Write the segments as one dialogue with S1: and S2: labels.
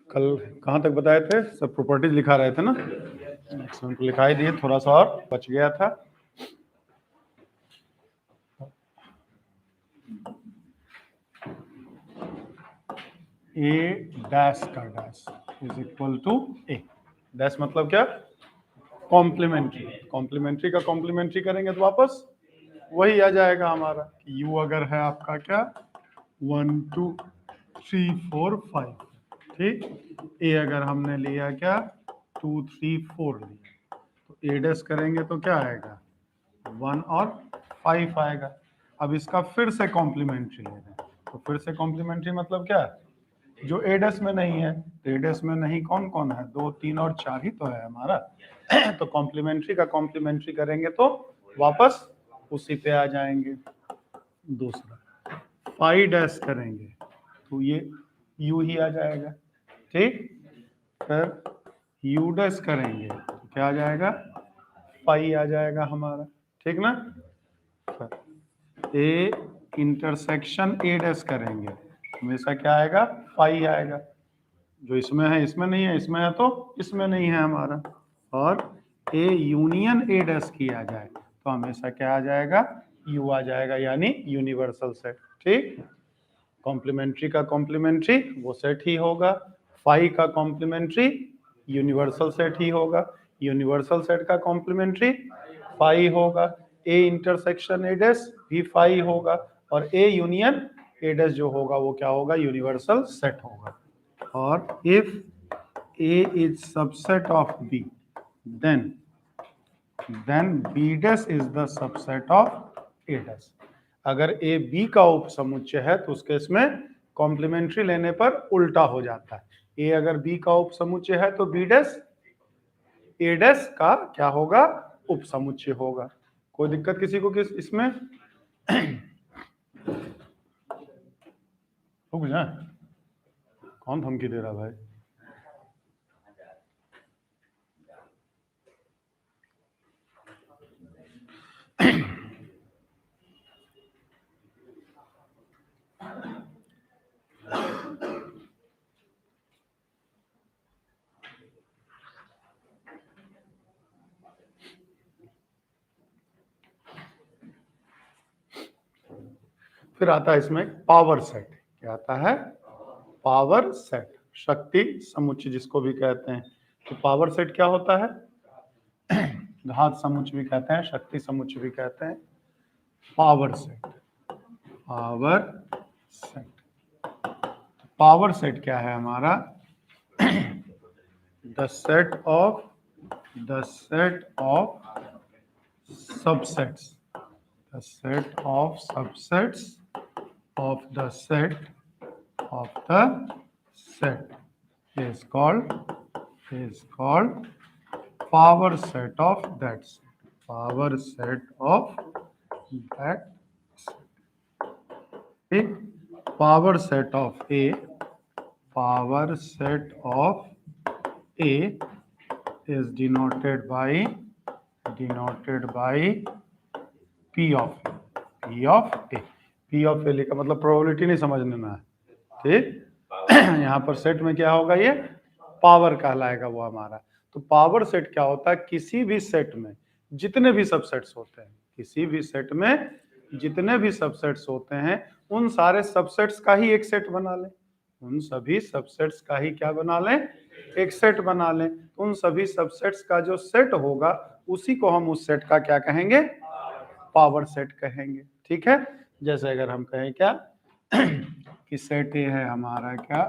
S1: कल कहाँ तक बताए थे? सब प्रॉपर्टीज लिखा रहे थे ना, मैक्सिमम तो लिखा ही दिए, थोड़ा सा और बच गया था। ए डैश का dash is equal to A. Dash मतलब क्या? कॉम्प्लीमेंट्री। कॉम्प्लीमेंट्री का कॉम्प्लीमेंट्री करेंगे तो वापस वही आ जाएगा हमारा। यू अगर है आपका क्या 1 2 3 4 5, ठीक। ए अगर हमने लिया क्या 2 3 4 लिया, तो ए डैश करेंगे तो क्या आएगा 1 और 5 आएगा। अब इसका फिर से कॉम्प्लीमेंट्री ले रहे हैं, तो फिर से कॉम्प्लीमेंट्री मतलब क्या? जो ए डैश में नहीं है, तो ए डैश में नहीं कौन कौन है? 2 3 और 4 ही तो है हमारा। तो कॉम्प्लीमेंट्री का कॉम्प्लीमेंट्री करेंगे तो वापस उसी पे आ जाएंगे। दूसरा 5 डैश करेंगे तो ये यू ही आ जाएगा, ठीक। फिर यू डैश करेंगे तो क्या आ जाएगा? पाई आ जाएगा हमारा, ठीक ना। ए इंटरसेक्शन ए डैश करेंगे हमेशा क्या आएगा? पाई आएगा। जो इसमें है इसमें नहीं है, इसमें है तो इसमें नहीं है हमारा। और ए यूनियन ए डैश किया जाए तो हमेशा क्या आ जाएगा? यू आ जाएगा, यानी यूनिवर्सल सेट, ठीक। कॉम्प्लीमेंट्री का कॉम्प्लीमेंट्री वो सेट ही होगा, फाई का कॉम्प्लीमेंट्री यूनिवर्सल सेट ही होगा, यूनिवर्सल सेट का कॉम्प्लीमेंट्री फाई होगा, ए इंटरसेक्शन ए डैश भी फाई होगा, और ए यूनियन ए डैश जो होगा वो क्या होगा? यूनिवर्सल सेट होगा। और if A is subset of B then B dash is the subset of A dash. अगर ए बी का उपसमुच्चय है तो उसके इसमें कॉम्प्लीमेंट्री लेने पर उल्टा हो जाता है। ए अगर बी का उपसमुच्चय है तो बी डैश ए डैश का क्या होगा? उपसमुच्चय होगा। कोई दिक्कत किसी को किस इसमें? रुक जा, कौन धमकी दे रहा भाई? फिर आता है इसमें पावर सेट। क्या आता है? पावर सेट, शक्ति समुच्चय जिसको भी कहते हैं। तो पावर सेट क्या होता है? घात समुच्चय भी कहते हैं, शक्ति समुच्चय भी कहते हैं। Power set, power set, power set क्या है हमारा? The set of subsets, the set of subsets of the set is called power set of that set. Power set of that set. ठीक? Power set of A is denoted by P of A। P of A लिखा मतलब probability नहीं समझने में है, ठीक। यहाँ पर सेट में क्या होगा? ये पावर कहलाएगा वो हमारा। तो पावर सेट क्या होता है? किसी भी सेट में जितने भी सबसेट्स होते हैं, किसी भी सेट में जितने भी सबसेट्स होते हैं, उन सारे सबसेट्स का ही एक सेट बना लें। उन सभी सबसेट्स का ही क्या बना लें? एक सेट बना लें। उन सभी सबसेट्स का जो सेट होगा उसी को हम उस सेट का क्या कहेंगे? पावर सेट कहेंगे, ठीक है। जैसे अगर हम कहें क्या कि सेट ए है हमारा क्या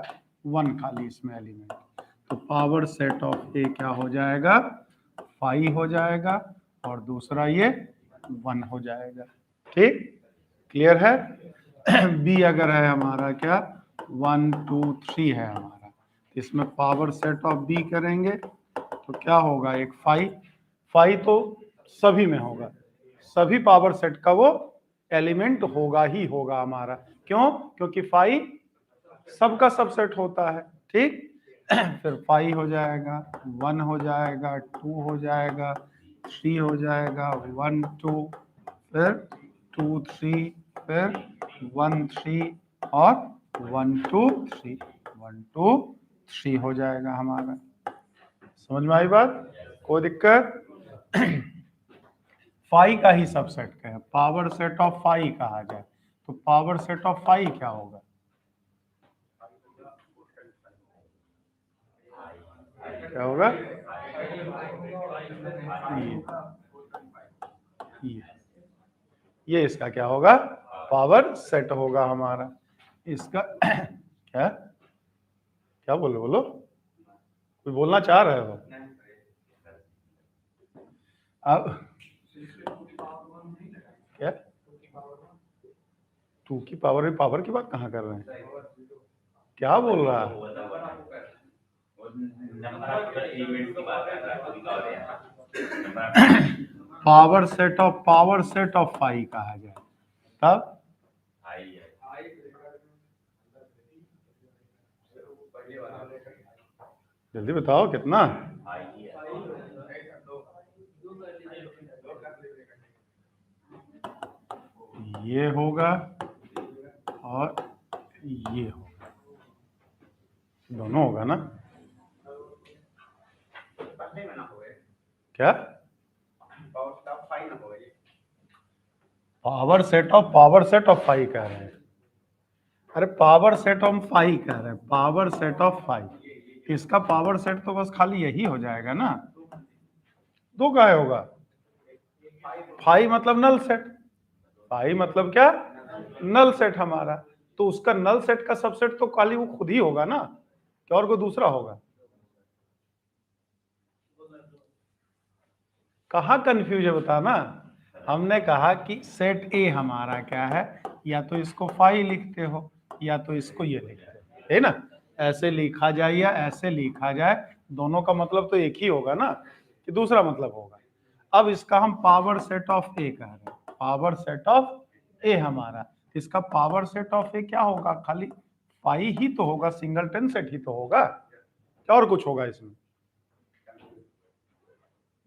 S1: 1 खाली इसमें एलिमेंट, तो पावर सेट ऑफ ए क्या हो जाएगा? 5 हो जाएगा, और दूसरा ये 1 हो जाएगा, ठीक। क्लियर है? बी अगर है हमारा क्या 1 2 3 है हमारा, इसमें पावर सेट ऑफ बी करेंगे तो क्या होगा? एक 5 तो सभी में होगा, सभी पावर सेट का वो एलिमेंट होगा ही होगा हमारा। क्यों? क्योंकि 5 सबका सबसेट होता है, ठीक। फिर 5 हो जाएगा, 1 हो जाएगा, 2 हो जाएगा, 3 हो जाएगा, 1 2, फिर 2 3, फिर 1 3 और 1 2 3 1 2 3 हो जाएगा हमारा। समझ में आई बात? कोई दिक्कत? फाई का ही सबसेट का है, पावर सेट ऑफ फाई कहा जाए तो पावर सेट ऑफ फाई क्या होगा? क्या होगा? ये इसका क्या होगा? पावर सेट होगा हमारा। इसका क्या क्या बोलो कुछ बोलना चाह रहे हो? अब क्या 2 की पावर की बात कहाँ कर रहे हैं? क्या बोल रहा है? पावर सेट ऑफ फाई कहा जाए तब जल्दी बताओ कितना? ये होगा और ये होगा, दोनों होगा ना? क्या पावर सेट ऑफ फाई कह रहे हैं? अरे पावर सेट ऑफ फाई कह रहे हैं, पावर सेट ऑफ फाई। इसका पावर सेट तो बस खाली यही हो जाएगा ना, दो का होगा। फाई मतलब नल सेट, फाई मतलब क्या? नल सेट हमारा। तो उसका नल सेट का सबसेट तो खाली वो खुद ही होगा ना, क्या और कोई दूसरा होगा? कहाँ कंफ्यूज है बताना। हमने कहा कि सेट ए हमारा क्या है, या तो इसको फाई लिखते हो या तो इसको ये लिखते हो, है ना? ऐसे लिखा जाए या ऐसे लिखा जाए, दोनों का मतलब तो एक ही होगा ना, कि दूसरा मतलब होगा। अब इसका हम पावर सेट ऑफ ए कह रहे हैं, पावर सेट ऑफ ए हमारा। इसका पावर सेट ऑफ ए क्या होगा? खाली फाई ही तो होगा, सिंगलटन सेट ही तो होगा, क्या और कुछ होगा इसमें?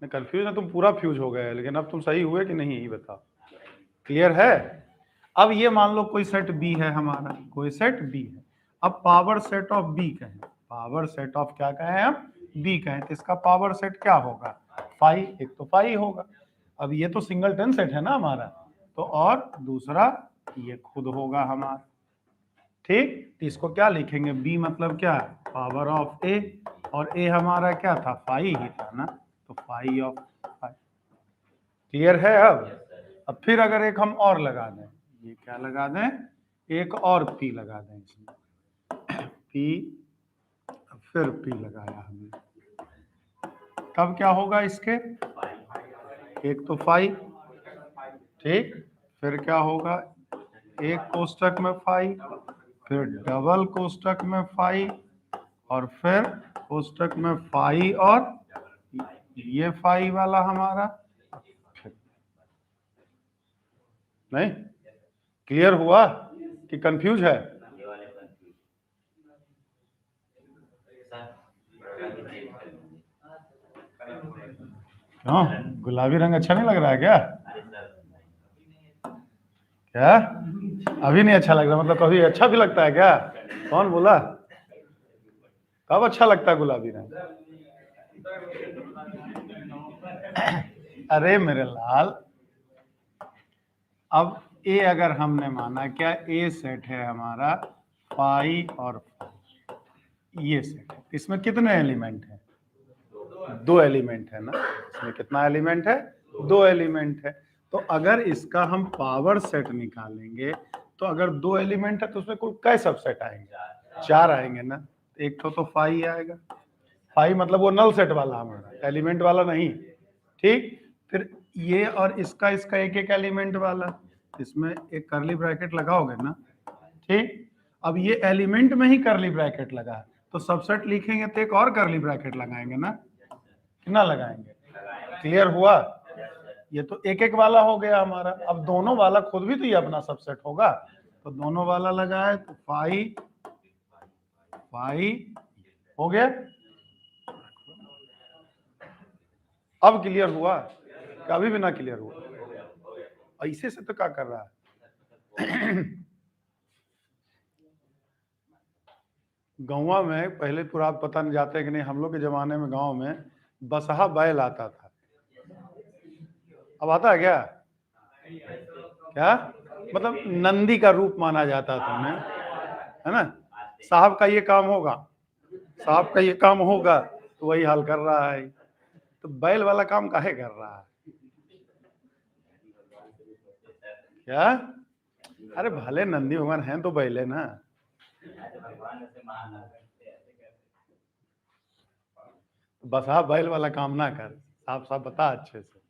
S1: मैं कंफ्यूज है, तुम पूरा फ्यूज हो गए, लेकिन अब तुम सही हुए कि नहीं, यही बताओ। क्लियर है? अब ये मान लो कोई सेट बी है हमारा, कोई सेट बी है। अब पावर सेट ऑफ बी कहें, पावर सेट ऑफ क्या कहें हम? बी कहें, तो इसका पावर सेट क्या होगा? फाई, एक तो फाई होगा। अब ये तो सिंगलटन सेट है ना हमारा, तो और दूसरा ये खुद होगा हमारा। ठीक, तो इसको क्या लिखेंगे? बी मतलब क्या? पावर ऑफ ए, और ए हमारा क्या था? फाई ही था ना, तो फाई ऑफ फाई। क्लियर है? अब फिर अगर एक हम और लगा दें, ये क्या लगा दें? एक और पी लगा दें इसमें, पी, फिर पी लगाया हमने, तब क्या होगा इसके? एक तो फाई, ठीक, फिर क्या होगा? एक कोष्टक में फाई, फिर डबल कोष्टक में फाई, और फिर कोष्टक में फाई, और ये फाई वाला हमारा। नहीं क्लियर हुआ कि कंफ्यूज है? क्यों, गुलाबी रंग अच्छा नहीं लग रहा है क्या? क्या अभी नहीं अच्छा लग रहा? मतलब कभी अच्छा भी लगता है क्या? कौन बोला? कब अच्छा लगता है गुलाबी रंग? अरे मेरे लाल, अब ए अगर हमने माना, क्या ए सेट है हमारा फाई और ये सेट है, इसमें कितने एलिमेंट है? दो एलिमेंट है ना, इसमें कितना एलिमेंट है? दो एलिमेंट है। तो अगर इसका हम पावर सेट निकालेंगे, तो अगर दो एलिमेंट है तो उसमें कुल कै सबसेट आएंगे? चार आएंगे ना। एक तो फाई आएगा, फाई मतलब वो नल सेट वाला हमारा, एलिमेंट वाला नहीं, ठीक। फिर ये और इसका एक एक एलिमेंट वाला, इसमें एक करली ब्रैकेट लगाओगे ना, ठीक। अब ये एलिमेंट में ही करली ब्रैकेट लगा है, तो सबसेट लिखेंगे तो एक और करली ब्रैकेट लगाएंगे ना, कितना लगाएंगे? क्लियर हुआ? ये तो एक एक वाला हो गया हमारा। अब दोनों वाला खुद भी तो ये अपना सबसेट होगा, तो दोनों वाला लगाए तो फाई फाई हो गया। अब क्लियर हुआ? कभी भी ना क्लियर हुआ? ऐसे से तो क्या कर रहा है? गाँव में पहले पूरा पता नहीं जाते कि नहीं, हम लोग के जमाने में गांव में बसहा बैल आता था। अब आता है क्या? क्या मतलब नंदी का रूप माना जाता था उन्हें, है ना। साहब का ये काम होगा, साहब का ये काम होगा, तो वही हाल कर रहा है। तो बैल वाला काम काहे कर रहा है? क्या? अरे भले नंदी भगवान हैं तो बैल है ना। बसहा बैल वाला काम ना कर, साफ साफ बता अच्छे से।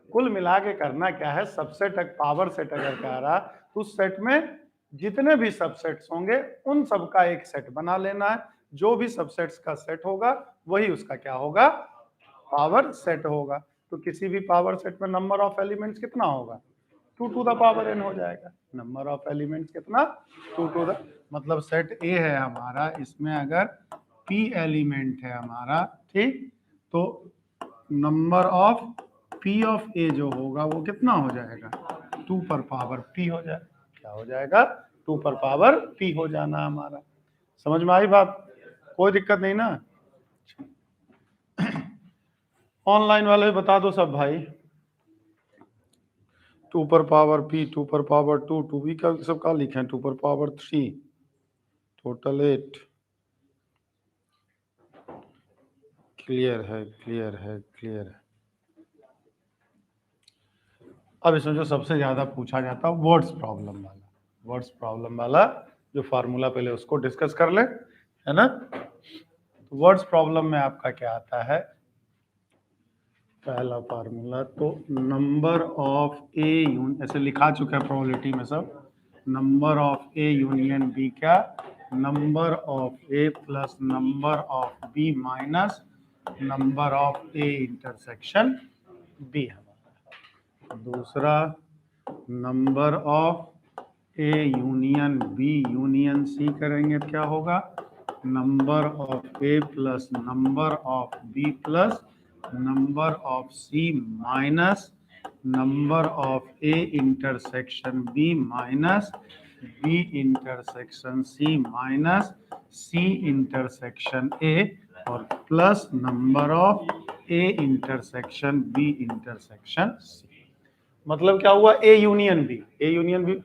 S1: कुल मिला के करना क्या है, सबसेट पावर सेट अगर कह रहा तो उस सेट में जितने भी सबसेट्स होंगे उन सब का एक सेट बना लेना है। जो भी सबसेट्स का सेट होगा वही उसका क्या होगा, पावर सेट होगा। तो किसी भी पावर सेट में नंबर ऑफ एलिमेंट्स कितना होगा, 2 टू द पावर n हो जाएगा। नंबर ऑफ एलिमेंट्स कितना, 2 टू द, मतलब सेट ए है हमारा, इसमें अगर p एलिमेंट है हमारा, ठीक, तो number of p of a जो होगा वो कितना हो जाएगा, 2 पर पावर p हो जाएगा। क्या हो जाएगा, 2 पर पावर p हो जाना हमारा। समझ में आई बात? कोई दिक्कत नहीं ना। ऑनलाइन वाले बता दो सब भाई। 2 पर पावर p, 2 पर पावर 2, 2b का सब का लिखे हैं, 2 पर पावर 3, टोटल 8। क्लियर है, क्लियर है, क्लियर है। अब इसमें जो सबसे ज्यादा पूछा जाता है वर्ड्स प्रॉब्लम वाला, वर्ड्स प्रॉब्लम वाला जो फार्मूला पहले उसको डिस्कस कर ले, है ना। वर्ड्स प्रॉब्लम में आपका क्या आता है, पहला फार्मूला तो नंबर ऑफ ए यूनियन, ऐसे लिखा चुका है प्रोबेबिलिटी में सब, number of A union B क्या, number of A plus number of B minus number of A intersection B हमारा। दूसरा number of A union B union C करेंगे क्या होगा, number of A plus number of B plus number of C minus number of A intersection B minus B intersection C minus C intersection A और plus number of A intersection B intersection C. मतलब क्या हुआ, A union B, A union B,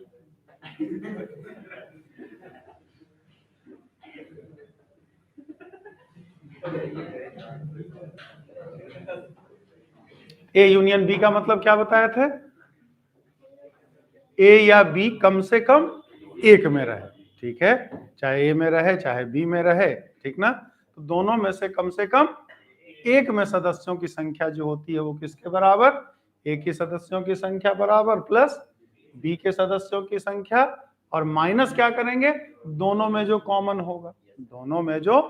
S1: A union B का मतलब क्या बताए थे, ए या बी कम से कम एक में रहे, ठीक है, चाहे ए में रहे चाहे बी में रहे, ठीक ना। तो दोनों में से कम एक में सदस्यों की संख्या जो होती है वो किसके बराबर, ए के सदस्यों की संख्या बराबर प्लस बी के सदस्यों की संख्या, और माइनस क्या करेंगे, दोनों में जो कॉमन होगा, दोनों में जो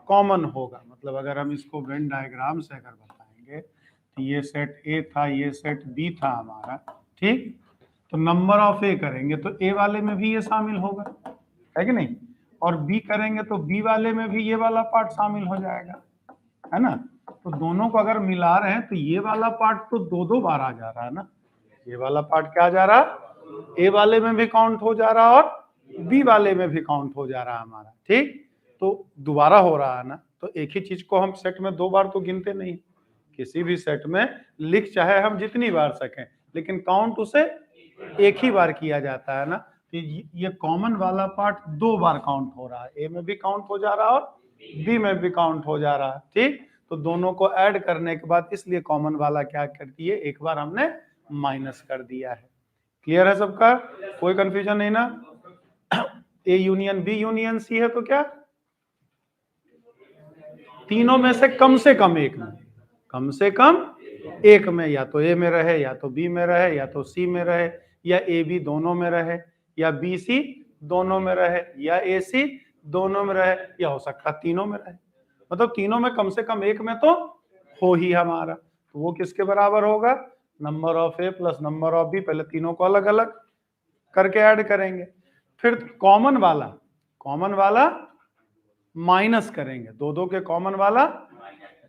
S1: कॉमन होगा। मतलब अगर हम इसको वेन डायग्राम से अगर बताएंगे तो ये सेट ए था, ये सेट बी था हमारा, ठीक, तो नंबर ऑफ ए करेंगे तो ए वाले में भी ये शामिल होगा, है कि नहीं, और बी करेंगे तो बी वाले में भी ये वाला पार्ट शामिल हो जाएगा, है ना। तो दोनों को अगर मिला रहे हैं तो ये वाला पार्ट तो दो दो बार आ जा रहा है ना, ये वाला पार्ट क्या जा रहा है, ए वाले में भी काउंट हो जा रहा और बी वाले में भी काउंट हो जा रहा है हमारा, ठीक, तो दोबारा हो रहा है ना। तो एक ही चीज को हम सेट में दो बार तो गिनते नहीं, किसी भी सेट में लिख चाहे हम जितनी बार सकें, लेकिन काउंट उसे एक ही बार किया जाता है ना। तो ये कॉमन वाला पार्ट दो बार काउंट हो रहा है, ए में भी काउंट हो जा रहा है और बी में भी काउंट हो जा रहा है, ठीक। तो दोनों को ऐड करने के बाद इसलिए कॉमन वाला क्या कर दिए, एक बार हमने माइनस कर दिया है। क्लियर है सबका, कोई कंफ्यूजन नहीं ना। A union B union C है तो क्या, तीनों में से कम एक में, कम से कम एक में, या तो ए में रहे या तो बी में रहे या तो सी में रहे, या ए बी दोनों में रहे, या बी सी दोनों में रहे, या ए सी दोनों में रहे, या हो सकता तीनों में रहे। मतलब तीनों में कम से कम एक में तो हो ही हमारा, तो वो किसके बराबर होगा, number of A plus number of B, पहले तीनों को अलग अलग करके ऐड करेंगे, फिर कॉमन वाला माइनस करेंगे, दो दो के कॉमन वाला,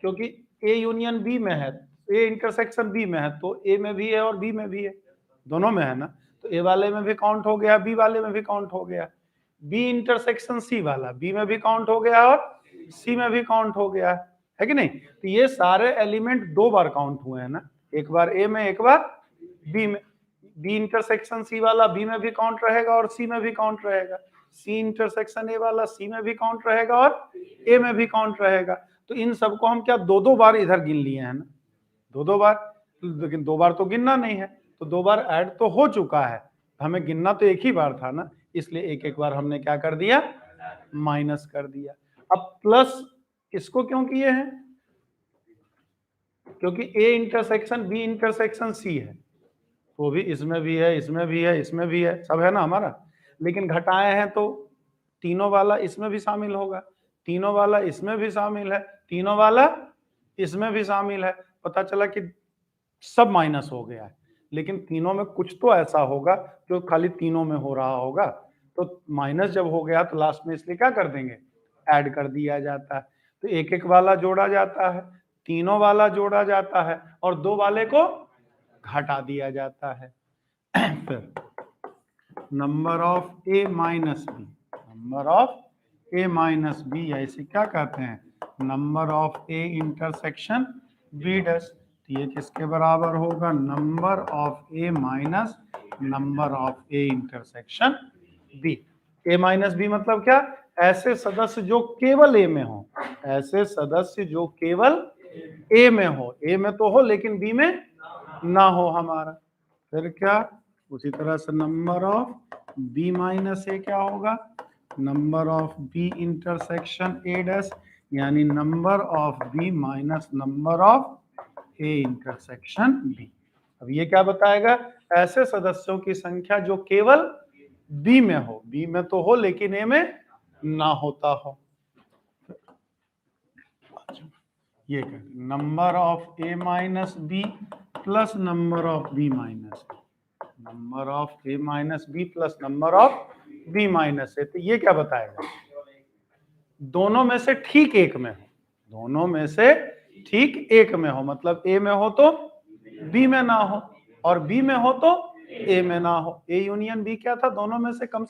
S1: क्योंकि ए यूनियन बी में है, ए इंटरसेक्शन बी में है, तो ए में भी है और बी में भी है, दोनों में है ना, तो ए वाले में भी काउंट हो गया, बी वाले में भी काउंट हो गया। बी इंटरसेक्शन सी वाला, बी में भी काउंट हो गया और सी में भी काउंट हो गया है कि नहीं। तो ये सारे एलिमेंट 2 बार काउंट हुए हैं ना, एक बार ए में एक बार बी में। बी इंटरसेक्शन सी वाला बी में भी काउंट रहेगा और सी में भी काउंट रहेगा, सी इंटरसेक्शन ए वाला सी में भी काउंट रहेगा और ए में भी काउंट रहेगा। तो इन सबको हम क्या 2-2 बार इधर गिन लिए हैं ना, 2-2 बार, लेकिन 2 बार तो गिनना नहीं है, तो 2 बार ऐड तो हो चुका है, हमें गिनना तो एक ही बार था ना, इसलिए एक एक बार हमने क्या कर दिया, माइनस कर दिया। अब प्लस इसको क्यों किए हैं, क्योंकि A intersection B intersection C है, वो भी इसमें भी है, इसमें भी है, इसमें भी है, सब है ना हमारा। लेकिन घटाए हैं तो तीनों वाला इसमें भी शामिल होगा, तीनों वाला इसमें भी शामिल है, तीनों वाला इसमें भी शामिल है। पता चला कि सब माइनस हो गया है, लेकिन तीनों में कुछ तो ऐसा होगा जो खाली तीनों में हो रहा होगा। तो माइनस जब हो गया तो लास्ट में इसलिए क्या कर देंगे, ऐड कर दिया जाता है। तो एक एक वाला जोड़ा जाता है, तीनों वाला जोड़ा जाता है और 2 वाले को घटा दिया जाता है। फिर number of A minus B, number of A minus B, या इसे क्या कहते हैं, number of A intersection B dash. ये किसके बराबर होगा, number of A minus number of A intersection B. A minus B मतलब क्या, ऐसे सदस्य जो केवल ए में हो, ऐसे सदस्य जो केवल ए में हो, ए में तो हो लेकिन बी में ना हो हमारा। फिर क्या, उसी तरह से number of B minus A क्या होगा, number of B intersection A dash, यानी number of B minus number of A intersection B. अब ये क्या बताएगा, ऐसे सदस्यों की संख्या जो केवल बी में हो, बी में तो हो लेकिन ए में ना होता हो। ये number of A minus B plus number of B minus, number of A minus B plus number of B minus A. तो ये क्या बताएगा, दोनों में से ठीक एक में हो, दोनों में से ठीक एक में हो, मतलब ए में हो तो बी में ना हो और बी में हो तो ए में ना हो। ए यूनियन बी क्या था, दोनों में से कम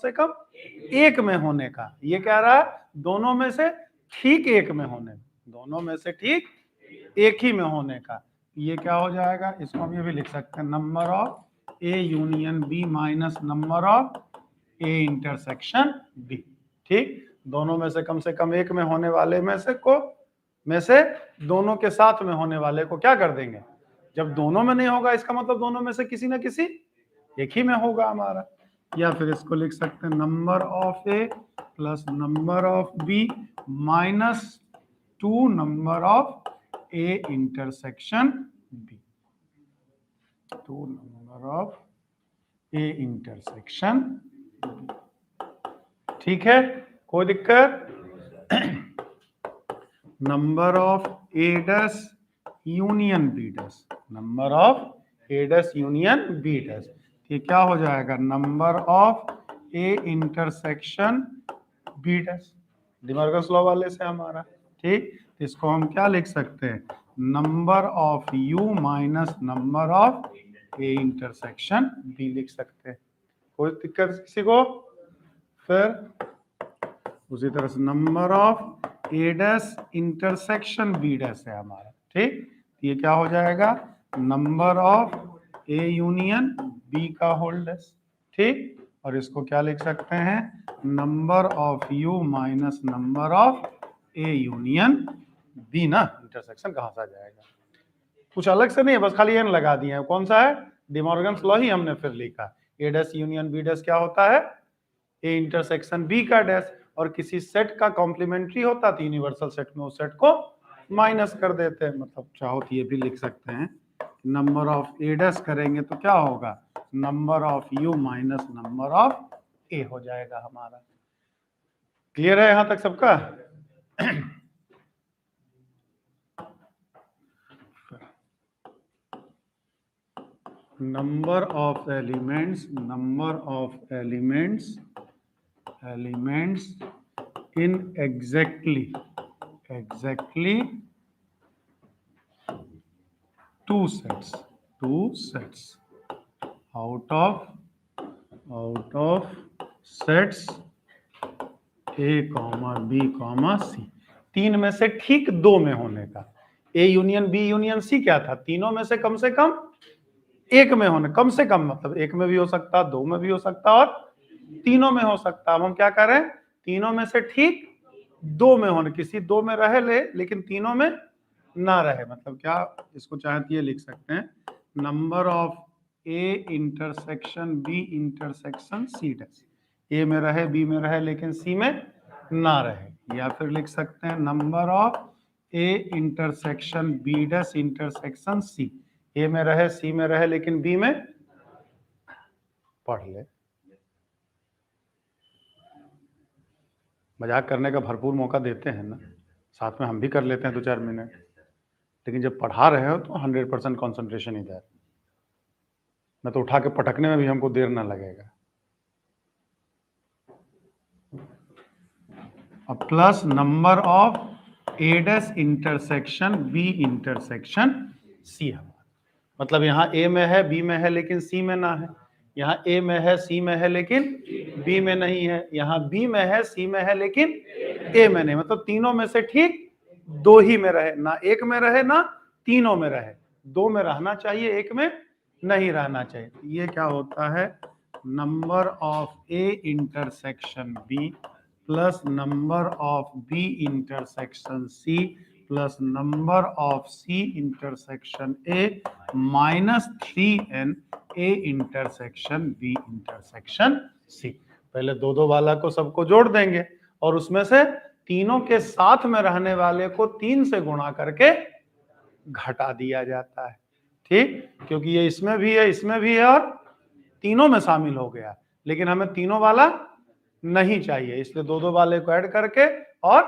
S1: एक में होने का। ये कह रहा है दोनों में से ठीक एक में होने, दोनों में से ठीक एक ही में होने का। ये क्या हो जाएगा, इसको हम ये भी लिख सकते हैं, number of A union B minus number of A intersection B. ठीक, दोनों में से कम एक में होने वाले में से दोनों के साथ में होने वाले को क्या कर देंगे, जब दोनों में नहीं होगा इसका मतलब दोनों में से किसी ना किसी एक ही में होगा हमारा। या फिर इसको लिख सकते हैं number of A plus number of B minus 2 number of A intersection B, 2 number of A intersection B. ठीक है, कोई दिक्कत, number of A dash union B dash, number of A dash union B dash. ये क्या हो जाएगा, number of A intersection B dash, De Morgan's law वाले से हमारा। ठीक, इसको हम क्या लिख सकते हैं, number of U minus number of A intersection B लिख सकते हैं। कोई दिक्कत किसी को। फिर उसी तरह से number of A dash intersection B dash है हमारा। ठीक, ये क्या हो जाएगा, number of A union B का होल डैश। ठीक, और इसको क्या लिख सकते हैं, number of U minus number of A union B ना। इंटरसेक्शन कहां से आ जाएगा, कुछ अलग से नहीं है, बस खाली एन लगा दिए हैं। कौन सा है, डिमॉर्गन्स लॉ ही हमने फिर लिखा। ए डैश यूनियन बी डैश क्या होता है, ए इंटरसेक्शन बी का डैश, और किसी सेट का कॉम्प्लीमेंट्री होता तो यूनिवर्सल सेट में उस सेट को माइनस कर देते हैं। मतलब चाहो तो ये भी लिख सकते हैं, नंबर ऑफ ए डैश करेंगे तो क्या होगा, number of U minus number of A हो जाएगा हमारा। क्लियर है यहां तक सबका। number of elements in exactly two sets out of sets A comma B comma C, तीन में से ठीक दो में होने का। A union B union C क्या था, तीनों में से कम एक में होने, कम से कम मतलब एक में भी हो सकता, दो में भी हो सकता और तीनों में हो सकता। अब हम क्या करें, तीनों में से ठीक दो में होने, किसी दो में रहे ले लेकिन तीनों में ना रहे, मतलब क्या, इसको चाहे तो ये लिख सकते हैं number of A intersection B intersection C dash, A में रहे बी में रहे लेकिन सी में ना रहे, या फिर लिख सकते हैं number of A intersection B dash intersection C, A में रहे सी में रहे लेकिन बी में, पढ़ ले, मजाक करने का भरपूर मौका देते हैं ना, साथ में हम भी कर लेते हैं 2-4 मिनट, लेकिन जब पढ़ा रहे हो तो 100% कॉन्सेंट्रेशन इधर, मैं तो उठा के पटकने में भी हमको देर ना लगेगा। अब plus number of A dash intersection B intersection C हमारा, मतलब यहाँ ए में है बी में है लेकिन सी में ना है, यहाँ ए में है सी में है लेकिन बी में नहीं है, यहाँ बी में है सी में है लेकिन ए में नहीं, मतलब तीनों में से ठीक दो ही में रहे, ना एक में रहे ना तीनों में रहे, दो में रहना चाहिए एक में नहीं रहना चाहिए। ये क्या होता है, number of A intersection B plus number of B intersection C plus number of C intersection A minus 3n A intersection B intersection C. पहले दो दो वाला को सबको जोड़ देंगे और उसमें से तीनों के साथ में रहने वाले को 3 से गुणा करके घटा दिया जाता है, ठीक, क्योंकि ये इसमें भी है इसमें भी है और तीनों में शामिल हो गया, लेकिन हमें तीनों वाला नहीं चाहिए, इसलिए दो दो वाले को ऐड करके और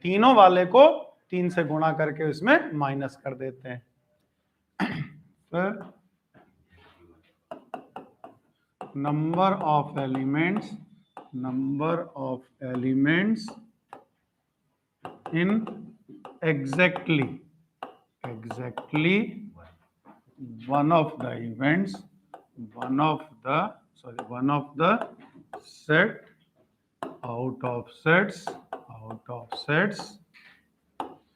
S1: तीनों वाले को 3 से गुणा करके इसमें माइनस कर देते हैं। फिर number of elements in exactly one of the set out of sets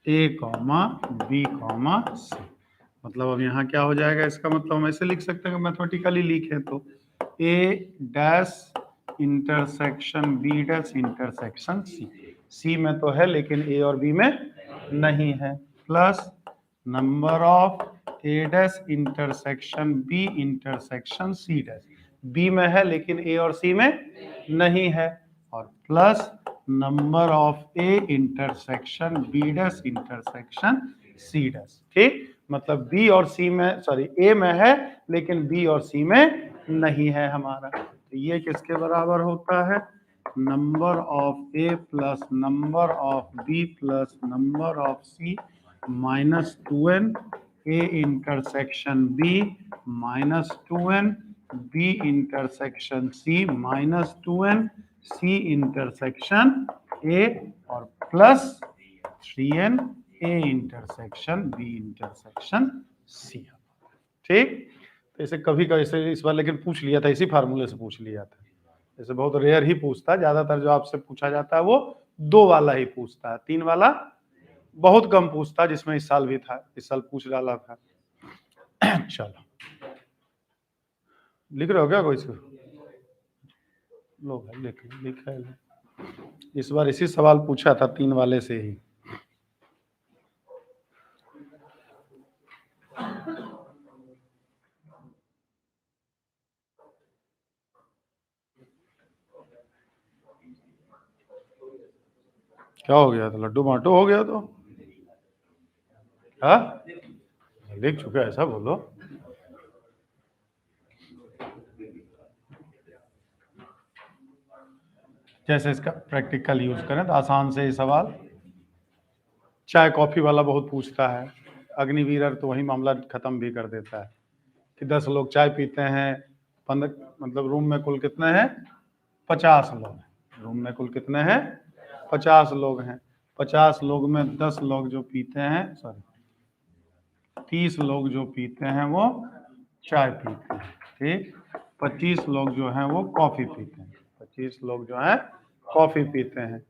S1: a comma B comma C, मतलब अब यहाँ क्या हो जाएगा, इसका मतलब हम ऐसे लिख सकते हैं, मैथमेटिकली लिखे तो a dash intersection B dash intersection C, C में तो है लेकिन ए और बी में नहीं है, plus number of A dash intersection B intersection C dash, B में है लेकिन ए और सी में नहीं है, और plus number of A intersection B dash intersection C dash, ठीक, मतलब बी और सी में, सॉरी ए में है लेकिन बी और सी में नहीं है हमारा, तो ये किसके बराबर होता है, number of A plus number of B plus number of C minus 2n A intersection B minus 2n B intersection C minus 2n C intersection A और plus 3n A intersection B intersection C, ठीक। तो इसे कभी कभी इस बार लेकिन पूछ लिया था, इसी फार्मूले से पूछ लिया था, जैसे बहुत रेयर ही पूछता है, ज्यादातर जो आपसे पूछा जाता है वो दो वाला ही पूछता है, तीन वाला बहुत कम पूछता, जिसमें इस साल भी था, इस साल पूछ डाला था। चलो लिख रहे हो क्या कोई से, लो भाई लिख है, इस बार इसी सवाल पूछा था तीन वाले से ही। क्या हो गया, तो लड्डू बांटो हो गया, तो हाँ लिख चुके, ऐसा बोलो। जैसे इसका प्रैक्टिकल यूज करें तो आसान से ही सवाल, चाय कॉफी वाला बहुत पूछता है, अग्निवीर तो वही मामला खत्म भी कर देता है कि 10 लोग चाय पीते हैं, 15 मतलब रूम में कुल कितने हैं, 50 लोग हैं, रूम में कुल कितने हैं, 50 लोग हैं, 50 लोग में 10 लोग जो पीते हैं, सॉरी 30 लोग जो पीते हैं वो चाय पीते हैं, ठीक, 25 लोग जो हैं वो कॉफी पीते हैं, 25 लोग जो हैं कॉफी पीते हैं।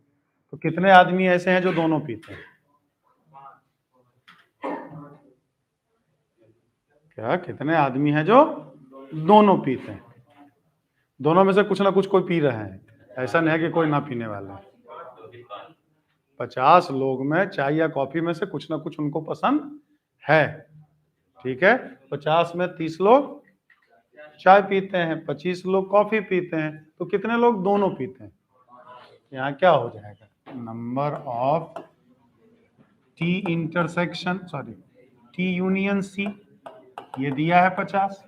S1: तो कितने आदमी ऐसे हैं जो दोनों पीते हैं? क्या कितने आदमी हैं जो दोनों पीते हैं? दोनों में से कुछ ना कुछ कोई पी रहे हैं, ऐसा नहीं है कि कोई ना पीने वाले। 50 लोग में चाय या कॉफी में से कुछ ना कुछ उनको पसंद है, ठीक है। 50 में 30 लोग चाय पीते हैं, 25 लोग कॉफी पीते हैं, तो कितने लोग दोनों पीते हैं? यहाँ क्या हो जाएगा? Number of T intersection T union C, ये दिया है 50।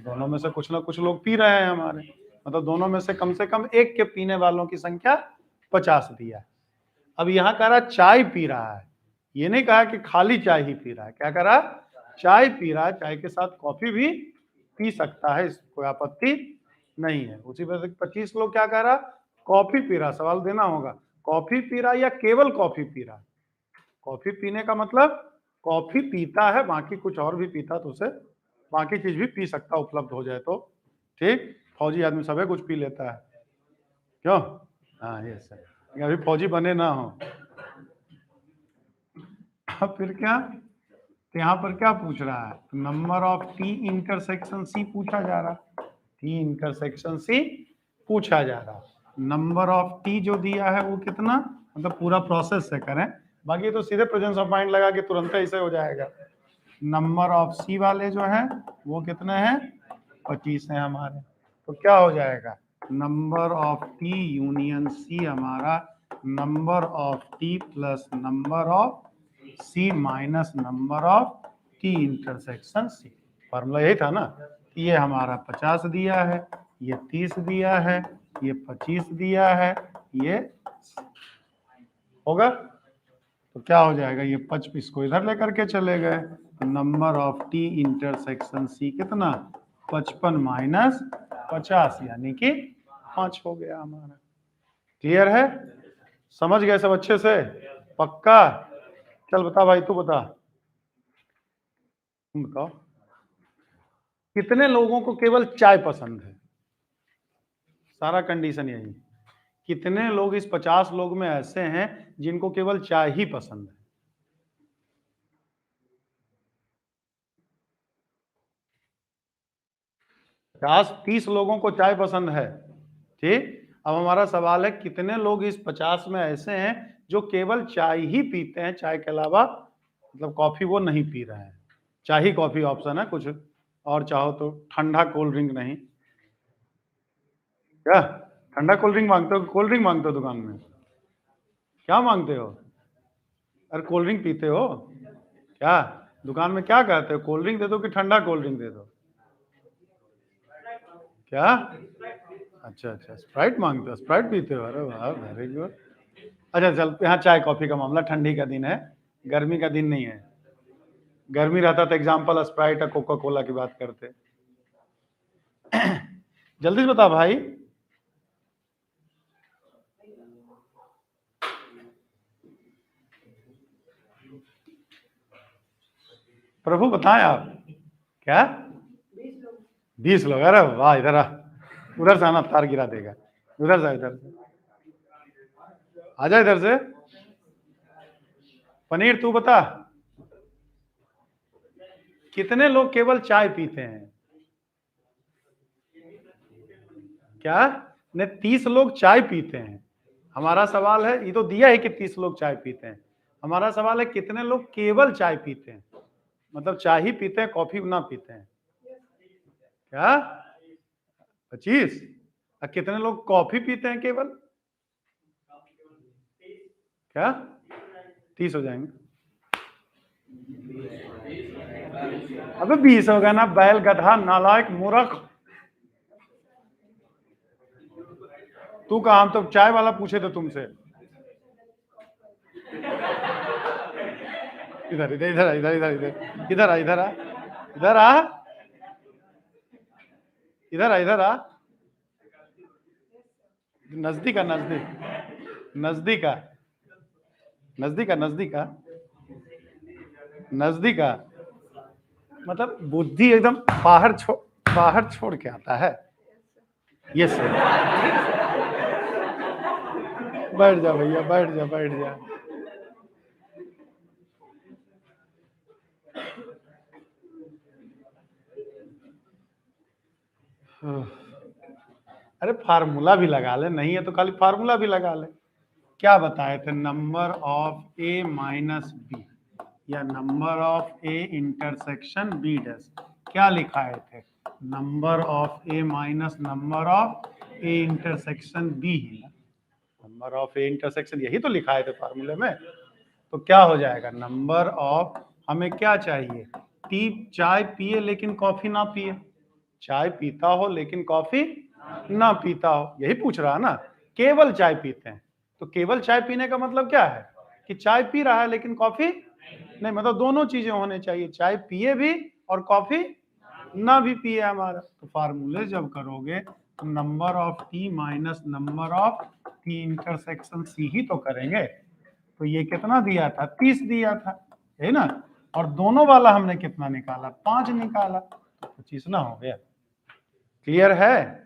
S1: दोनों में से कुछ ना कुछ लोग पी रहे हैं हमारे, मतलब दोनों में से कम एक के पीने वालों की संख्या 50 दिया है। अब यहाँ कह रहा चाय पी रहा है, ये नहीं कहा कि खाली चाय ही पी रहा है, क्या कह रहा? चाय पी रहा है, चाय के साथ कॉफी भी पी सकता है, कोई आपत्ति नहीं है। उसी वजह से 25 लोग क्या कह रहा? कॉफी पी रहा। सवाल देना होगा, कॉफी पी रहा या केवल कॉफी पी रहा? कॉफी पीने का मतलब कॉफी पीता है, बाकी कुछ और भी पीता तो उसे बाकी चीज भी पी सकता, उपलब्ध हो जाए तो, ठीक। फौजी आदमी सब कुछ पी लेता है, क्यों? हाँ ये सर, अभी फौजी बने ना हो। अब फिर क्या, तो यहाँ पर क्या पूछ रहा है? Number of T intersection C पूछा जा रहा, टी इंटरसेक्शन सी पूछा जा रहा। नंबर ऑफ टी जो दिया है वो कितना, मतलब पूरा प्रोसेस से करें, बाकी तो सीधे प्रेजेंस ऑफ माइंड लगा के तुरंत ऐसे हो जाएगा। नंबर ऑफ सी वाले जो है वो कितने हैं? 25 है हमारे। तो क्या हो जाएगा? Number of T union C हमारा number of T plus number of C minus number of T intersection C. Formula यही था ना, ये हमारा 50 दिया है, ये 30 दिया है, ये 25 दिया है, ये होगा। तो क्या हो जाएगा? ये 25 को इधर लेकर के चले गए, तो number of T intersection C कितना? 55 माइनस 50, यानी कि 5 हो गया हमारा। क्लियर है? समझ गए सब अच्छे से? पक्का? चल बता भाई, तू बता, तुम बताओ कितने लोगों को केवल चाय पसंद है? सारा कंडीशन यही, कितने लोग इस 50 लोग में ऐसे हैं जिनको केवल चाय ही पसंद है? 50-30 लोगों को चाय पसंद है, ठीक। अब हमारा सवाल है कितने लोग इस 50 में ऐसे हैं जो केवल चाय ही पीते हैं, चाय के अलावा मतलब कॉफी वो नहीं पी रहे हैं। चाय ही कॉफी ऑप्शन है, कुछ और चाहो तो ठंडा कोल्ड ड्रिंक नहीं। क्या ठंडा कोल्ड ड्रिंक मांगते हो? कोल्ड ड्रिंक मांगते हो दुकान में? क्या मांगते हो? अरे कोल्ड ड्रिंक पीते हो क्या? दुकान में क्या कहते हो, कोल्ड ड्रिंक दे दो कि ठंडा कोल्ड ड्रिंक दे दो? क्या? अच्छा अच्छा, स्प्राइट मांगते हो, स्प्राइट पीते हो? अरे वाह, वेरी गुड। अच्छा चल, यहाँ चाय कॉफी का मामला, ठंडी का दिन है, गर्मी का दिन नहीं है। गर्मी रहता तो एग्जाम्पल स्प्राइट या कोका कोला की बात करते। जल्दी से बता भाई। प्रभु बताएं आप। क्या? 20 लोग? अरे वाह, इधर आ, उधर से आना, तार गिरा देगा। उधर से, इधर से आजा, इधर से। पनीर तू बता, कितने लोग केवल चाय पीते हैं? क्या? ने 30 लोग चाय पीते हैं। हमारा सवाल है, ये तो दिया है कि 30 लोग चाय पीते हैं, हमारा सवाल है कितने लोग केवल चाय पीते हैं, मतलब चाय ही पीते हैं, कॉफी ना पीते हैं? क्या? 25? और कितने लोग कॉफी पीते हैं केवल? क्या? 30 हो जाएंगे। अबे 20 होगा ना, बैल गधा नालायक मूर्ख। तू कहा, हम तो चाय वाला पूछे थे तुमसे। इधर इधर इधर इधर इधर इधर इधर आ, इधर आ, इधर आ, इधर आ, इधर आ, नजदीक आ, नजदीक, नजदीक आ, नजदीक आ, नजदीक आ, नजदीक आ, मतलब बुद्धि एकदम बाहर छोड़ के आता है। यस बैठ जा भैया, बैठ जा, बैठ जा। अरे फार्मूला भी लगा ले, नहीं है तो खाली फार्मूला भी लगा ले। क्या बताए थे? Number of A minus B या number of A intersection B dash. क्या लिखाए थे? Number of A minus number of A intersection B ही ना। नंबर ऑफ ए इंटरसेक्शन यही तो लिखाए थे फार्मूले में। तो क्या हो जाएगा? नंबर ऑफ, हमें क्या चाहिए? टी चाय पिए लेकिन कॉफी ना पिए, चाय पीता हो लेकिन कॉफी ना पीता हो, यही पूछ रहा है ना। केवल चाय पीते हैं, तो केवल चाय पीने का मतलब क्या है? कि चाय पी रहा है लेकिन कॉफी नहीं, मतलब दोनों चीजें होने चाहिए, चाय पिए भी और कॉफी ना भी पिए हमारा। तो फार्मूले जब करोगे तो number of T minus number of T intersection C ही तो करेंगे। तो ये कितना दिया था? 30 दिया था, है ना। और दोनों वाला हमने कितना निकाला? 5 निकाला, तो 25 ना हो गया। क्लियर है?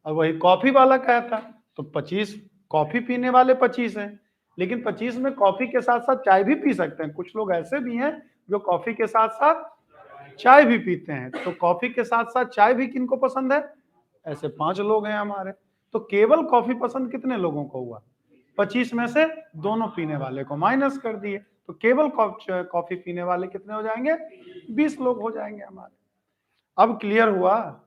S1: और वही कॉफी वाला क्या था? तो 25 कॉफी पीने वाले 25 हैं, लेकिन 25 में कॉफी के साथ साथ चाय भी पी सकते हैं। कुछ लोग ऐसे भी हैं जो कॉफी के साथ साथ चाय भी पीते हैं। तो कॉफी के साथ साथ चाय भी किनको पसंद है? ऐसे 5 लोग हैं हमारे। तो केवल कॉफी पसंद कितने लोगों को हुआ? 25 में से दोनों पीने वाले को माइनस कर दिए, तो केवल कॉफी पीने वाले कितने हो जाएंगे? 20 लोग हो जाएंगे हमारे। अब क्लियर हुआ?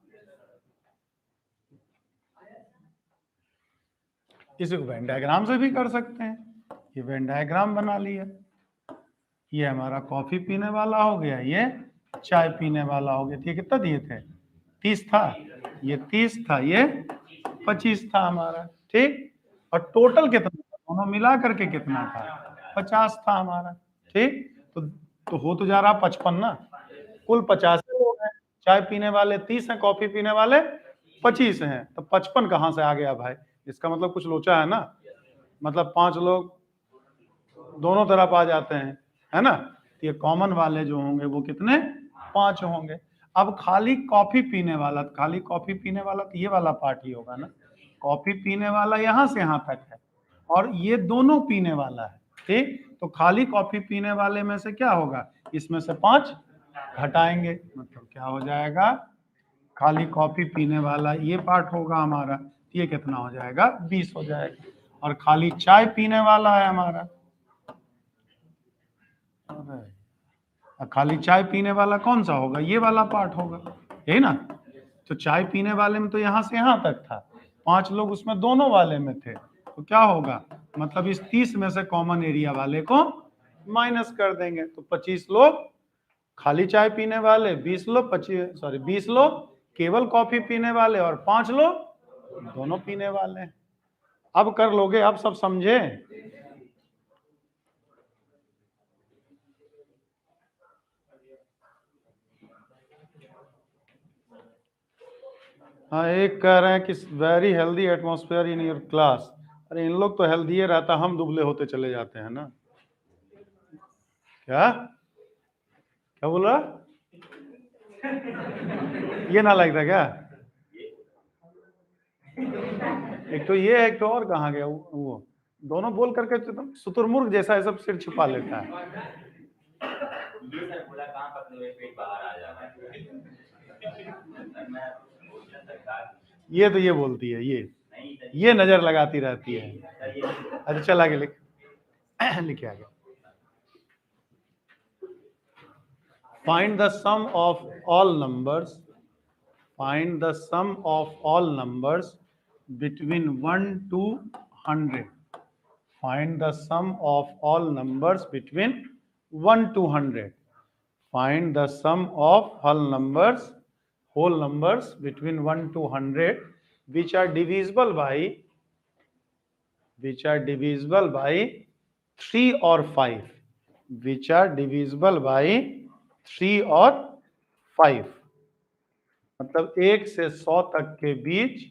S1: इसी को वेन डायग्राम से भी कर सकते हैं। ये वेन डायग्राम बना लिया, ये हमारा कॉफी पीने वाला हो गया, ये चाय पीने वाला हो गया। ये कितना दिए थे? 30 था, ये 30 था, ये 25 था हमारा। ठीक, और टोटल कितना था? दोनों मिला करके कितना था? 50 था हमारा। ठीक, तो हो तो जा रहा 55 ना। कुल 50 लोग हैं, चाय पीने वाले 30 हैं, कॉफी पीने वाले 25 हैं। तो 55 कहाँ से आ गया भाई? इसका मतलब कुछ लोचा है ना। मतलब 5 लोग दोनों तरफ आ जाते हैं, है ना। तो ये कॉमन वाले जो होंगे वो कितने? 5 होंगे। अब खाली कॉफी पीने वाला, खाली कॉफी पीने वाला तो ये वाला पार्ट ही होगा ना। कॉफी पीने वाला यहाँ से यहाँ तक है, और ये दोनों पीने वाला है। ठीक, तो खाली कॉफी पीने वाले में से क्या होगा? इसमें से 5 घटाएंगे, मतलब क्या हो जाएगा? खाली कॉफी पीने वाला ये पार्ट होगा हमारा, ये कितना हो जाएगा? 20 हो जाएगा। और खाली चाय पीने वाला है हमारा, खाली चाय पीने वाला कौन सा होगा? ये वाला पार्ट होगा, यही ना। तो चाय पीने वाले में तो यहाँ से यहाँ तक था, 5 लोग उसमें दोनों वाले में थे, तो क्या होगा? मतलब इस 30 में से कॉमन एरिया वाले को माइनस कर देंगे। तो 25 लोग खाली चाय पीने वाले, 20 लोग 20 लोग केवल कॉफी पीने वाले, और 5 लोग दोनों पीने वाले हैं। अब कर लोगे? अब सब समझे? हाँ, एक कह रहे हैं कि very healthy atmosphere in your class. अरे इन लोग तो हेल्दी रहता, हम दुबले होते चले जाते हैं ना। क्या क्या बोल रहा? ये ना लगता क्या? एक तो ये है, एक तो और कहाँ गया वो दोनों बोल करके तो शुतुरमुर्ग जैसा है, सब सिर छुपा लेता है। ये तो ये बोलती है, ये नजर लगाती रहती है। अच्छा चल आगे लिख। लिखे आगे। Find the sum of all numbers, find the sum of all numbers between 1 to 100. Find the sum of all numbers between 1 to 100. Find the sum of all numbers, whole numbers between 1 to 100 which are divisible by 3 or 5, which are divisible by 3 or 5। मतलब 1 से 100 तक के बीच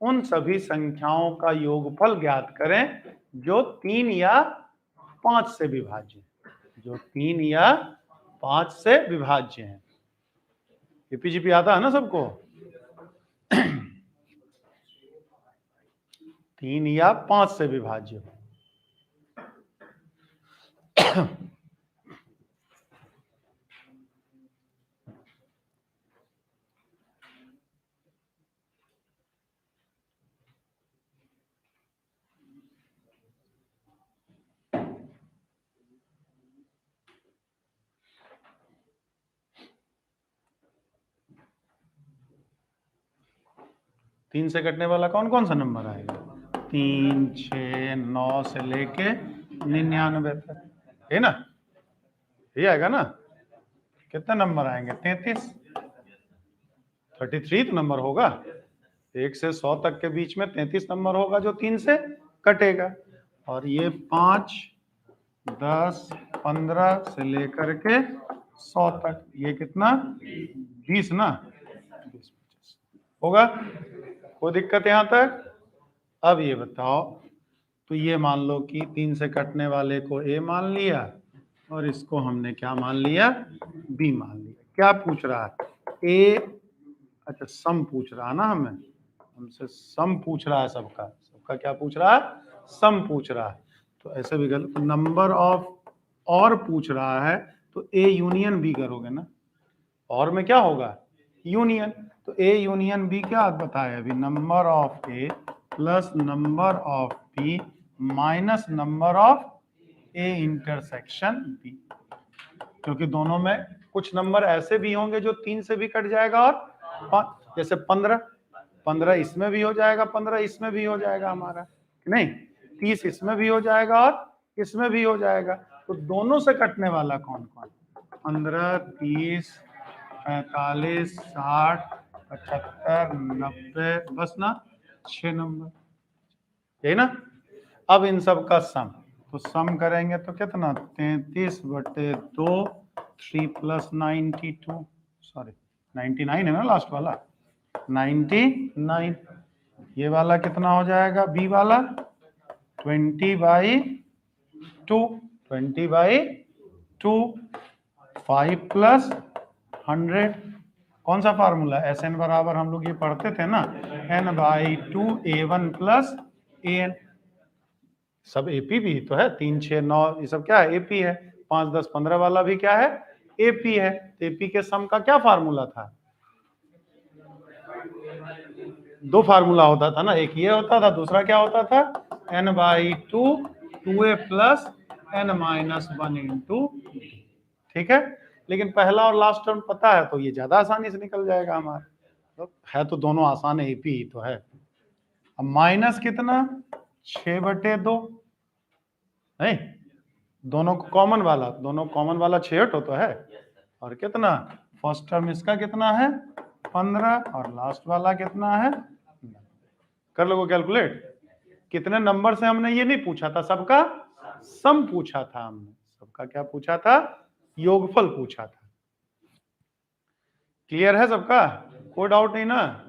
S1: उन सभी संख्याओं का योगफल ज्ञात करें जो 3 या 5 से विभाज्य, जो 3 या 5 से विभाज्य हैं। एपीजीपी आता है ना सबको? 3 या 5 से विभाज्य हो। तीन से कटने वाला कौन कौन सा नंबर आएगा? 3, 6, 9 से लेके 99 तक, है ना? ये आएगा ना? कितने नंबर आएंगे? 33। 33 तो नंबर होगा। 1 से 100 तक के बीच में 33 नंबर होगा जो 3 से कटेगा। और ये 5, 10, 15 से लेकर के 100 तक, ये कितना? 20 ना? 20 होगा। कोई दिक्कत यहां तक? अब ये बताओ, तो ये मान लो कि 3 से कटने वाले को ए मान लिया और इसको हमने क्या मान लिया? बी मान लिया। क्या पूछ रहा है? ए, अच्छा सम पूछ रहा है ना, हमें हमसे सम पूछ रहा है सबका। सबका क्या पूछ रहा है? सम पूछ रहा है। तो ऐसे भी गलत, नंबर ऑफ और पूछ रहा है तो ए यूनियन बी करोगे ना। और में क्या होगा? यूनियन। तो ए यूनियन बी क्या बताया अभी? Number of A plus number of B minus number of A intersection B. क्योंकि दोनों में कुछ नंबर ऐसे भी होंगे जो 3 से भी कट जाएगा और जैसे 15 इसमें भी हो जाएगा, 15 इसमें भी हो जाएगा हमारा, नहीं 30 इसमें भी हो जाएगा और इसमें भी हो जाएगा। तो दोनों से कटने वाला कौन कौन? 15, 30, 45, 60, 75, 90, बस ना 6 नंबर, यही ना? अब इन सब का सम, तो सम करेंगे तो कितना? 33/2, 3 + 92, सॉरी 99 है ना लास्ट वाला, 99। ये वाला कितना हो जाएगा? बी वाला 20/2, 20/2, 5 + 100। कौन सा फार्मूला? एस एन बराबर हम लोग ये पढ़ते थे ना, n/2 a1 + an। सब एपी भी तो है, 3, 6, 9 ये सब क्या है? एपी है। 5, 10, 15 वाला भी क्या है? एपी है। तो एपी के सम का क्या फार्मूला था? 2 फार्मूला होता था ना, एक ये होता था, दूसरा क्या होता था? n/2 2a + n - 1 × ठीक है। लेकिन पहला और लास्ट टर्म पता है तो ये ज्यादा आसानी से निकल जाएगा हमारा। तो है तो दोनों आसान है, एपी ही तो है। अब माइनस कितना? 6/2, नहीं दोनों को कॉमन वाला, दोनों कॉमन वाला 6 तो है। और कितना? फर्स्ट टर्म इसका कितना है? 15 और लास्ट वाला कितना है? कर लोगो कैलकुलेट। कितने नंबर से हमने ये नहीं पूछा था, सबका सम पूछा था हमने। सबका क्या पूछा था? योगफल पूछा था। क्लियर है सबका? कोई डाउट नहीं ना?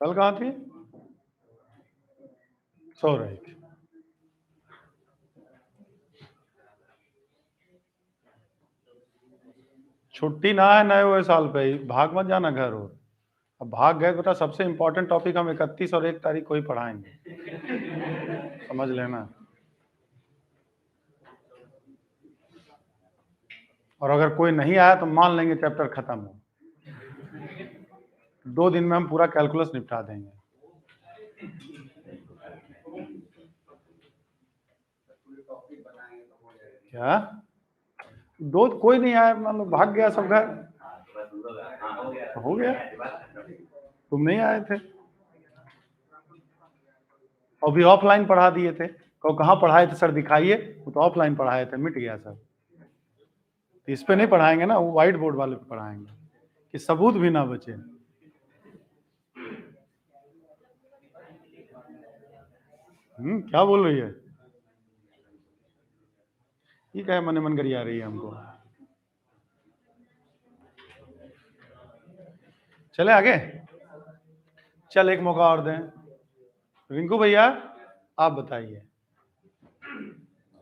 S1: कल कहाँ थी? सो रही थी। छुट्टी ना है नए हुए साल पे ही, भाग मत जाना घर हो। अब भाग गए बेटा, सबसे इंपॉर्टेंट टॉपिक हम 31 और 1 तारीख को ही पढ़ाएंगे, समझ लेना। और अगर कोई नहीं आया तो मान लेंगे चैप्टर खत्म हो। 2 दिन में हम पूरा कैलकुलस निपटा देंगे। क्या? दो कोई नहीं आया, मान लो भाग गया सब घर, तो हो गया। तुम नहीं आए थे, और भी ऑफलाइन पढ़ा दिए थे। कहाँ पढ़ाए थे सर, दिखाइए। वो तो ऑफलाइन पढ़ाए थे, मिट गया सब। तो इस पे नहीं पढ़ाएंगे ना, वो व्हाइट बोर्ड वाले पे पढ़ाएंगे कि सबूत भी ना बचे। क्या बोल रही है? ये क्या मन मन करी आ रही है हमको। चले आगे, चल एक मौका और दें। रिंकू भैया आप बताइए,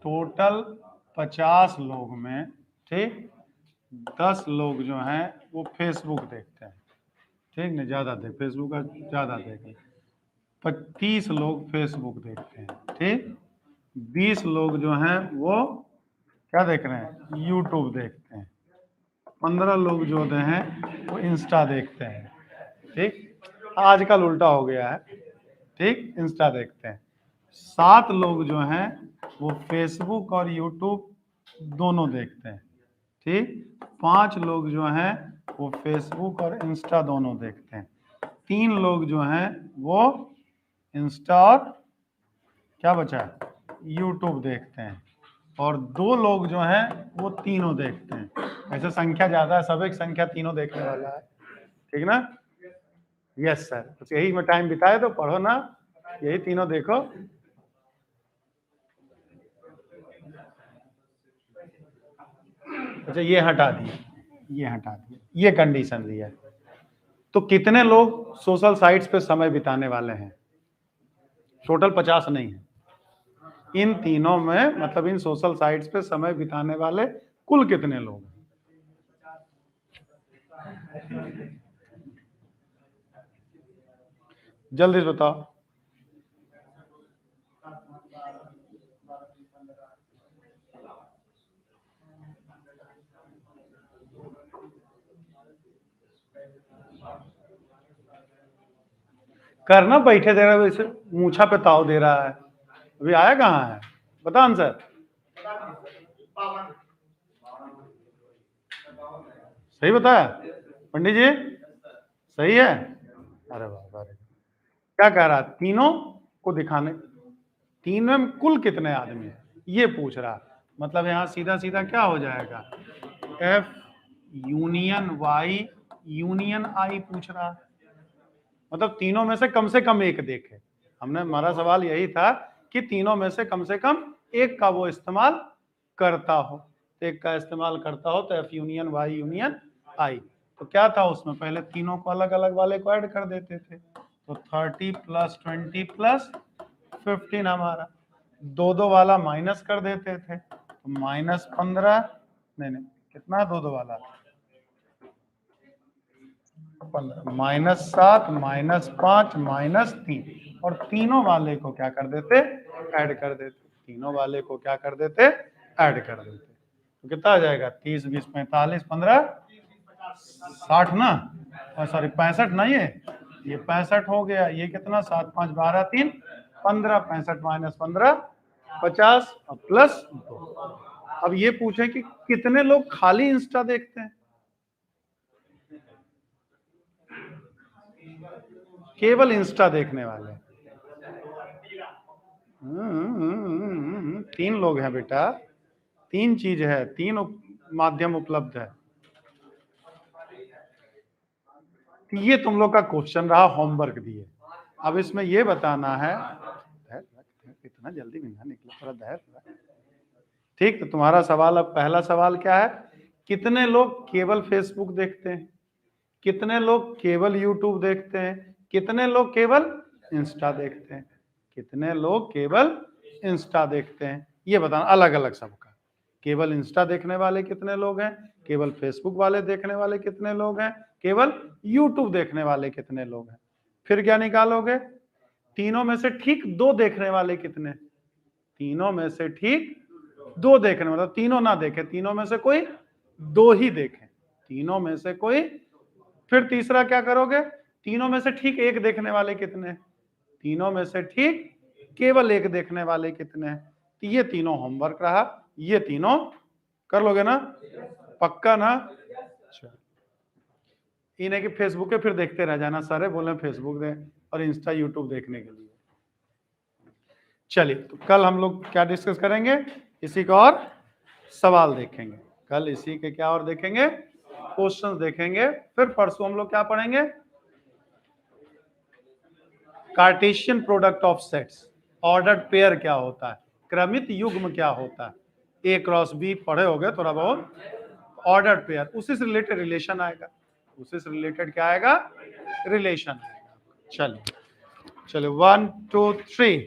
S1: टोटल 50 लोग में, ठीक, 10 लोग जो हैं वो फेसबुक देखते हैं, ठीक ना, ज्यादा देख फेसबुक का ज्यादा देखें। 25 लोग फेसबुक देखते हैं, ठीक। 20 लोग जो हैं वो क्या देख रहे हैं, यूट्यूब देखते हैं। 15 लोग जो हैं वो इंस्टा देखते हैं, ठीक। आजकल उल्टा हो गया है, ठीक, इंस्टा देखते हैं। 7 लोग जो हैं वो फेसबुक और यूट्यूब दोनों देखते हैं, ठीक। 5 लोग जो हैं वो फेसबुक और इंस्टा दोनों देखते हैं। 3 लोग जो हैं वो इंस्टा और क्या बचा है, यूट्यूब देखते हैं। और 2 लोग जो हैं वो तीनों देखते हैं। ऐसे संख्या ज्यादा है, सब एक संख्या तीनों देखने वाला है, ठीक ना। यस सर, तो यही में टाइम बिताए तो पढ़ो ना, यही तीनों देखो। अच्छा ये हटा दिए, ये हटा दिए, ये कंडीशन दी है। तो कितने लोग सोशल साइट्स पे समय बिताने वाले हैं? टोटल 50 नहीं है, इन तीनों में मतलब इन सोशल साइट्स पे समय बिताने वाले कुल कितने लोग हैं? जल्दी से बताओ। करना बैठे दे रहा है, वैसे मूछा पे ताव दे रहा है, अभी आया कहाँ है, बता आंसर। सही बताया पंडित जी, सही है। अरे वाह, अरे क्या कह रहा, तीनों को दिखाने, तीनों में कुल कितने आदमी है ये पूछ रहा। मतलब यहाँ सीधा सीधा क्या हो जाएगा, एफ यूनियन वाई यूनियन आई पूछ रहा है। मतलब तीनों में से कम एक देखे। हमने, हमारा सवाल यही था कि तीनों में से कम एक का वो इस्तेमाल करता हो, तो एक का इस्तेमाल करता हो तो एफ यूनियन वाई यूनियन आई। तो क्या था उसमें, पहले तीनों को अलग अलग वाले को ऐड कर देते थे, तो 30 + 20 + 15 हमारा, दो दो वाला माइनस कर देते थे तो -15, नहीं कितना, दो दो वाला 15, -7 -5 -3, और तीनों वाले को क्या कर देते, ऐड कर देते, तीनों वाले को क्या कर देते, ऐड कर देते। तो कितना आ जाएगा, 30 20 45 15 60 ना, सॉरी 65 ना, ये 65 हो गया, ये कितना, 7 5 12 3 15, 65 - 15 50 और +2। अब ये पूछे कि कितने लोग खाली इंस्टा देखते हैं, केवल इंस्टा देखने वाले। 3 लोग हैं बेटा, 3 चीज है, 3 माध्यम उपलब्ध है। ये तुम लोग का क्वेश्चन रहा, होमवर्क दिए। अब इसमें ये बताना है, इतना जल्दी भी ना निकला, थोड़ा धैर्य। ठीक, तो तुम्हारा सवाल, अब पहला सवाल क्या है, कितने लोग केवल फेसबुक देखते हैं, कितने लोग केवल यूट्यूब देखते हैं, कितने लोग केवल इंस्टा देखते हैं, कितने लोग केवल इंस्टा देखते हैं, ये बताना अलग अलग सबका। केवल इंस्टा देखने वाले कितने लोग हैं, केवल फेसबुक वाले देखने वाले कितने लोग हैं, केवल यूट्यूब देखने वाले कितने लोग हैं। फिर क्या निकालोगे, तीनों में से ठीक 2 देखने वाले कितने, तीनों में से ठीक 2 देखने, मतलब तीनों ना देखे, तीनों में से कोई 2 ही देखे, तीनों में से कोई। फिर तीसरा क्या करोगे, तीनों में से ठीक 1 देखने वाले कितने, तीनों में से ठीक केवल 1 देखने वाले कितने हैं। तो ये तीनों होमवर्क रहा, ये तीनों कर लोगे ना, पक्का ना। अच्छा, इन्हें कि फेसबुक पे फिर देखते रह जाना, सारे बोले फेसबुक दे और इंस्टा यूट्यूब देखने के लिए। चलिए, तो कल हम लोग क्या डिस्कस करेंगे, इसी का और सवाल देखेंगे, कल इसी के क्या और देखेंगे, क्वेश्चंस देखेंगे। फिर परसों हम लोग क्या पढ़ेंगे, Cartesian product of sets. Ordered pair क्या होता है, क्रमित युग्म क्या होता है, ए क्रॉस बी पढ़े होगे थोड़ा बहुत, ऑर्डर्ड पेयर, उसी से रिलेटेड रिलेशन आएगा, उसी से रिलेटेड क्या आएगा, रिलेशन आएगा। चलिए चलिए 1 2 3